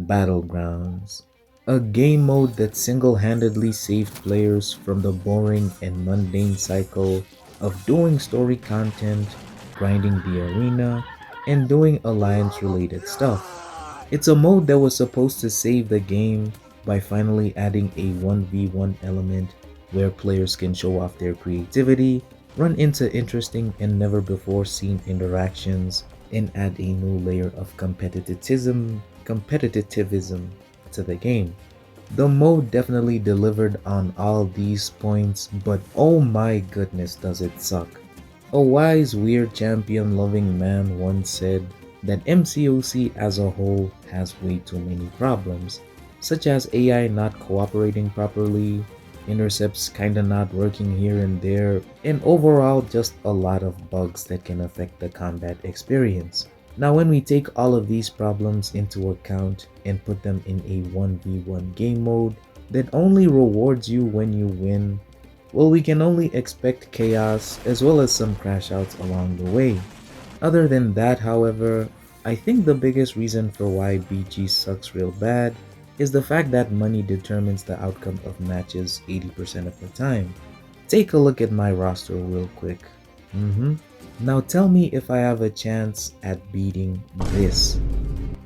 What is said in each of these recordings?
Battlegrounds, a game mode that single-handedly saved players from the boring and mundane cycle of doing story content, grinding the arena, and doing alliance-related stuff. It's a mode that was supposed to save the game by finally adding a 1v1 element where players can show off their creativity, run into interesting and never before seen interactions, and add a new layer of competitivism to the game. The mode definitely delivered on all these points, but oh my goodness does it suck. A wise, weird champion loving man once said that MCOC as a whole has way too many problems, such as AI not cooperating properly, intercepts kinda not working here and there, and overall just a lot of bugs that can affect the combat experience. Now when we take all of these problems into account and put them in a 1v1 game mode that only rewards you when you win, well, we can only expect chaos as well as some crash outs along the way. Other than that, however, I think the biggest reason for why BG sucks real bad is the fact that money determines the outcome of matches 80% of the time. Take a look at my roster real quick. Now tell me if I have a chance at beating this.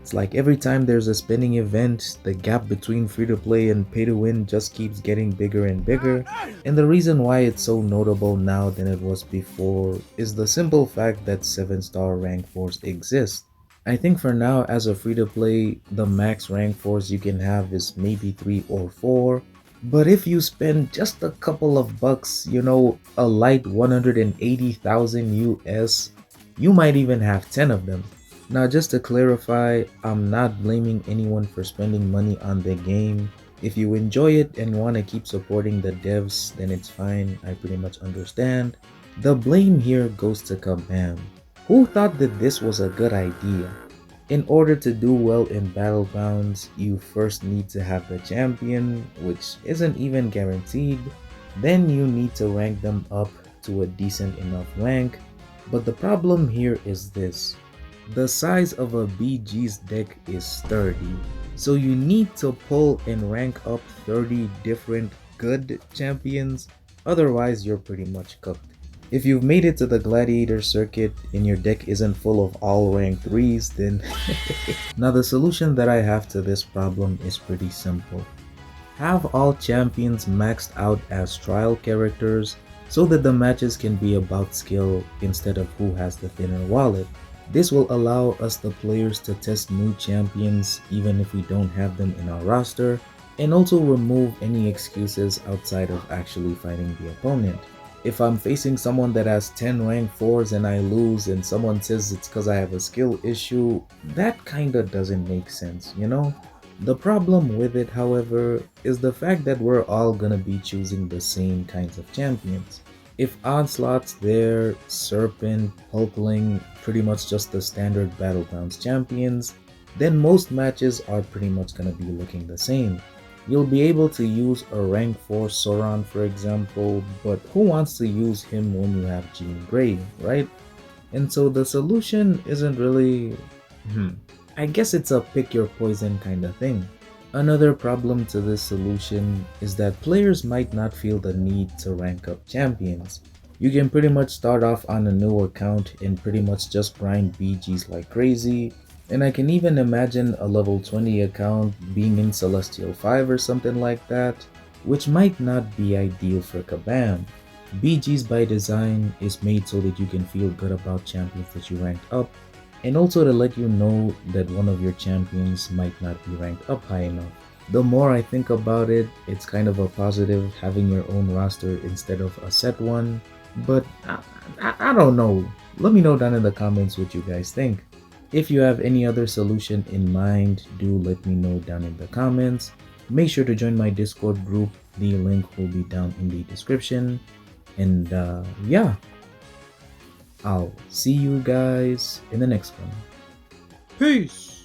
It's like every time there's a spinning event, the gap between free to play and pay to win just keeps getting bigger and bigger. And the reason why it's so notable now than it was before is the simple fact that 7-star rank 4s exist. I think for now, as a free to play, the max rank 4s you can have is maybe 3 or 4. But if you spend just a couple of bucks, a light 180,000 US, you might even have 10 of them. Now just to clarify, I'm not blaming anyone for spending money on the game. If you enjoy it and want to keep supporting the devs, then it's fine, I pretty much understand. The blame here goes to Kabam. Who thought that this was a good idea? In order to do well in Battlegrounds, you first need to have the champion, which isn't even guaranteed. Then you need to rank them up to a decent enough rank. But the problem here is this. The size of a BG's deck is 30, so you need to pull and rank up 30 different good champions, otherwise you're pretty much cooked. If you've made it to the gladiator circuit and your deck isn't full of all rank 3s, then now the solution that I have to this problem is pretty simple. Have all champions maxed out as trial characters so that the matches can be about skill instead of who has the thinner wallet. This will allow us the players to test new champions even if we don't have them in our roster, and also remove any excuses outside of actually fighting the opponent. If I'm facing someone that has 10 rank 4s and I lose and someone says it's because I have a skill issue, that kinda doesn't make sense, you know? The problem with it, however, is the fact that we're all gonna be choosing the same kinds of champions. If Onslaught's there, Serpent, Hulkling, pretty much just the standard Battlegrounds champions, then most matches are pretty much gonna be looking the same. You'll be able to use a rank 4 Sauron for example, but who wants to use him when you have Jean Grey, right? And so the solution isn't really... I guess it's a pick your poison kind of thing. Another problem to this solution is that players might not feel the need to rank up champions. You can pretty much start off on a new account and pretty much just grind BGs like crazy, and I can even imagine a level 20 account being in Celestial 5 or something like that, which might not be ideal for Kabam. BGs by design is made so that you can feel good about champions that you ranked up, and also to let you know that one of your champions might not be ranked up high enough. The more I think about it, it's kind of a positive having your own roster instead of a set one, but I don't know. Let me know down in the comments what you guys think. If you have any other solution in mind, do let me know down in the comments. Make sure to join my Discord group, the link will be down in the description. And yeah, I'll see you guys in the next one. Peace!